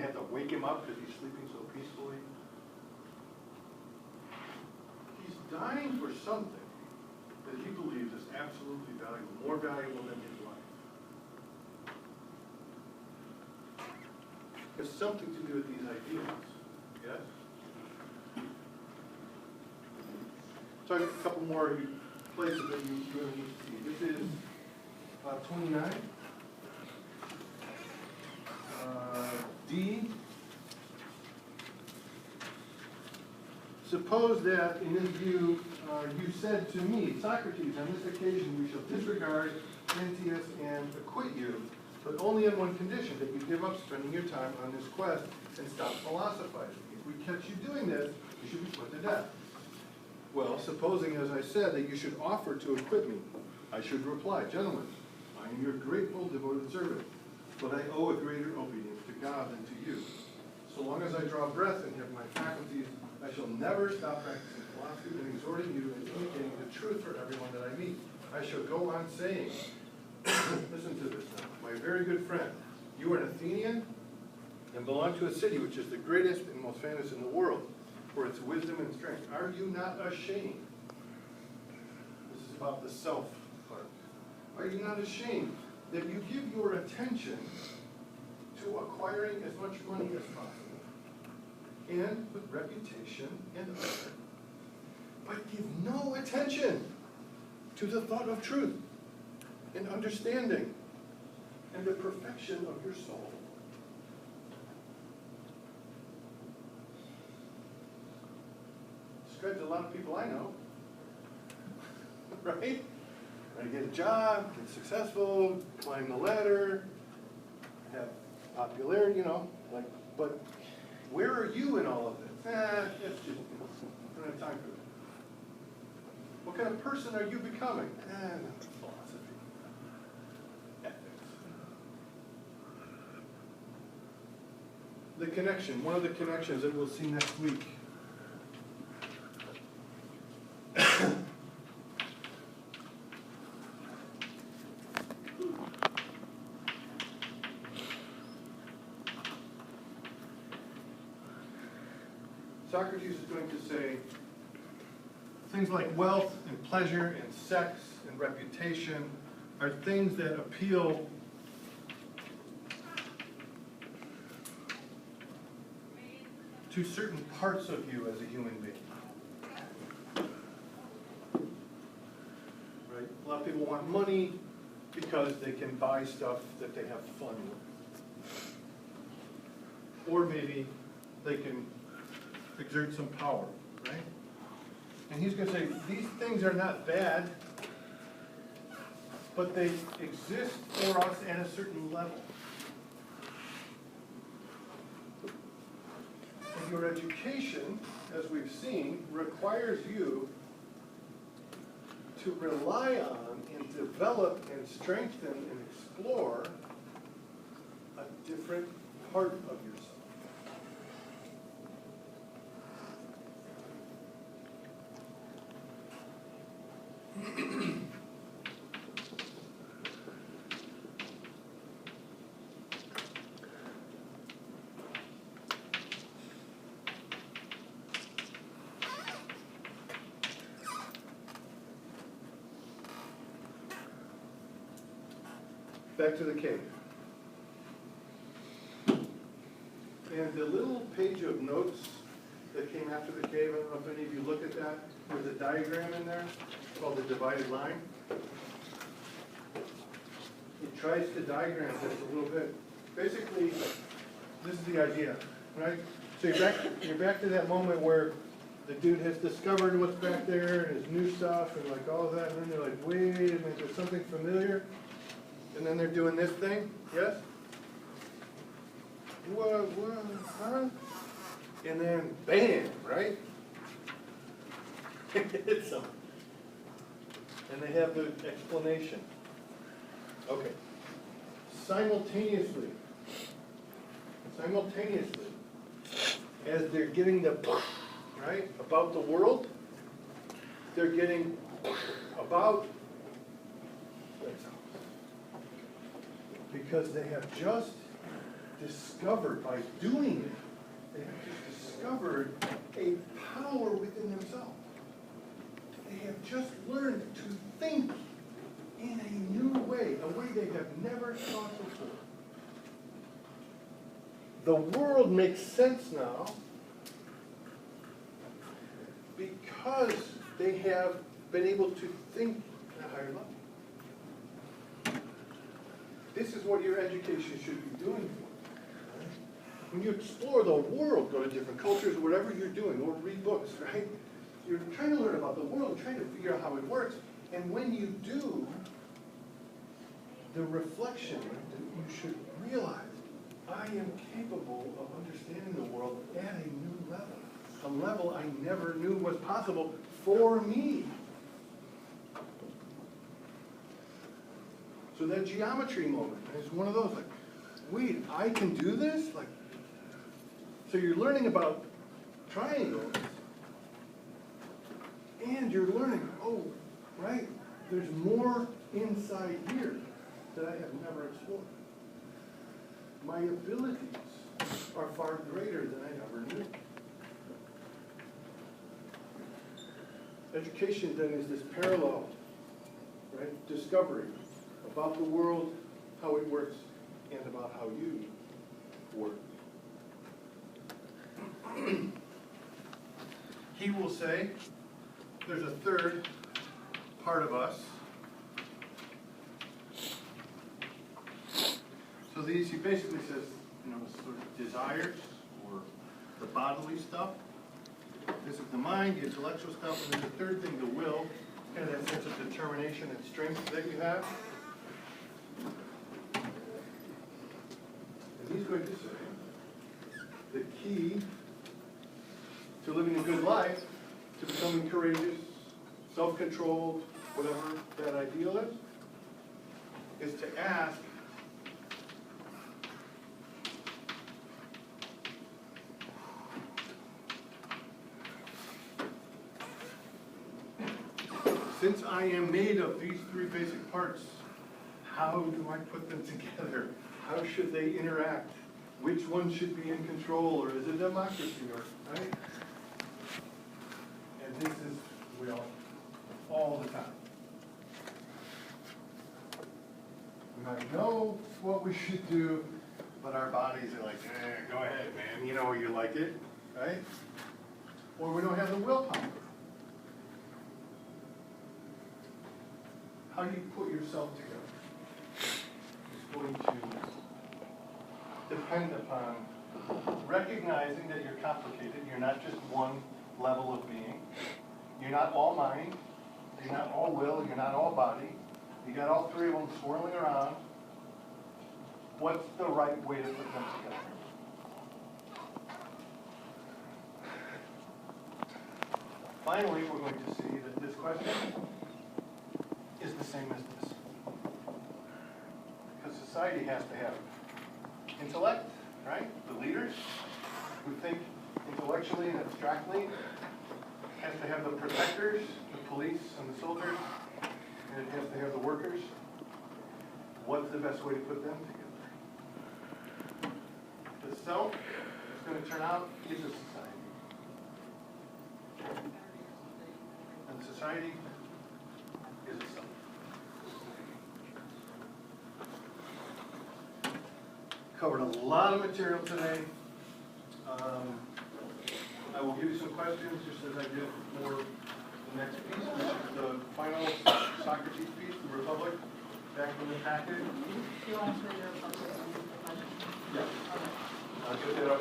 have to wake him up because he's sleeping so peacefully. He's dying for something that he believes is absolutely valuable, more valuable than his life. It's something to do with these ideals, yes? So I got a couple more places that you really need to see. This is 29. D. Suppose that in this view you said to me, Socrates, on this occasion we shall disregard Antaeus and acquit you, but only on one condition, that you give up spending your time on this quest and stop philosophizing. If we catch you doing this, you should be put to death. Well, supposing, as I said, that you should offer to acquit me, I should reply, gentlemen, I am your grateful, devoted servant, but I owe a greater obedience to God than to you. So long as I draw breath and have my faculties, I shall never stop practicing philosophy and exhorting you and communicating the truth for everyone that I meet. I shall go on saying, listen to this now, my very good friend, you are an Athenian and belong to a city which is the greatest and most famous in the world for its wisdom and strength. Are you not ashamed? This is about the self part. Are you not ashamed that you give your attention to acquiring as much money as possible, and with reputation and honor, but give no attention to the thought of truth and understanding and the perfection of your soul? Describes a lot of people I know, right? Trying to get a job, get successful, climb the ladder, have popularity, you know, like, but where are you in all of this? It's just, I don't have time for that. What kind of person are you becoming? Not philosophy. Ethics. The connection, one of the connections that we'll see next week. Socrates is going to say things like wealth and pleasure and sex and reputation are things that appeal to certain parts of you as a human being. Right? A lot of people want money because they can buy stuff that they have fun with. Or maybe they can exert some power, right? And he's going to say, these things are not bad, but they exist for us at a certain level. And your education, as we've seen, requires you to rely on and develop and strengthen and explore a different part of yourself. Back to the cave. And the little page of notes that came after the cave, I don't know if any of you look at that, there's a diagram in there called the divided line. It tries to diagram this a little bit. Basically, this is the idea, right? So you're back to that moment where the dude has discovered what's back there and his new stuff and like all of that, and then they're like, wait a minute, there's something familiar. And then they're doing this thing, yes? What, huh? And then, bam, right? It's something. And they have the explanation. Okay. Simultaneously, as they're getting the, right, about the world, they're getting about themselves. Because they have just discovered by doing it, they have just discovered a power within themselves. They have just learned to think in a new way, a way they have never thought before. The world makes sense now because they have been able to think at a higher level. This is what your education should be doing for you. When you explore the world, go to different cultures, whatever you're doing, or read books, right? You're trying to learn about the world, trying to figure out how it works, and when you do, the reflection that you should realize, I am capable of understanding the world at a new level, a level I never knew was possible for me. So that geometry moment is one of those, like, wait, I can do this? Like, so you're learning about triangles, and you're learning, oh, right, there's more inside here that I have never explored. My abilities are far greater than I ever knew. Education then is this parallel, right, discovery about the world, how it works, and about how you work. He will say, there's a third part of us. So these, he basically says, sort of desires, or the bodily stuff. This is the mind, the intellectual stuff, and then the third thing, the will, kind of that sense of determination and strength that you have. And he's going to say, the key to living a good life, to becoming courageous, self-controlled, whatever that ideal is to ask, since I am made of these three basic parts, how do I put them together? How should they interact? Which one should be in control, or is it democracy, or, right? And this is real all the time. We might know what we should do, but our bodies are like, go ahead, man, you know you like it, right? Or we don't have the willpower. How do you put yourself together? It's going to depend upon recognizing that you're complicated. You're not just one level of being. You're not all mind. You're not all will. You're not all body. You got all three of them swirling around. What's the right way to put them together? Finally, we're going to see that this question is the same as this. Because society has to have intellect, right? The leaders who think intellectually and abstractly, has to have the protectors, the police and the soldiers, and it has to have the workers. What's the best way to put them together? The self is going to turn out is a society. And society is a self. Covered a lot of material today. I will give you some questions just as I did for the next piece, which is the final Socrates piece, the Republic, back in the packet. Do you want to put your focus on the question? Yeah. Okay. I'll get that up.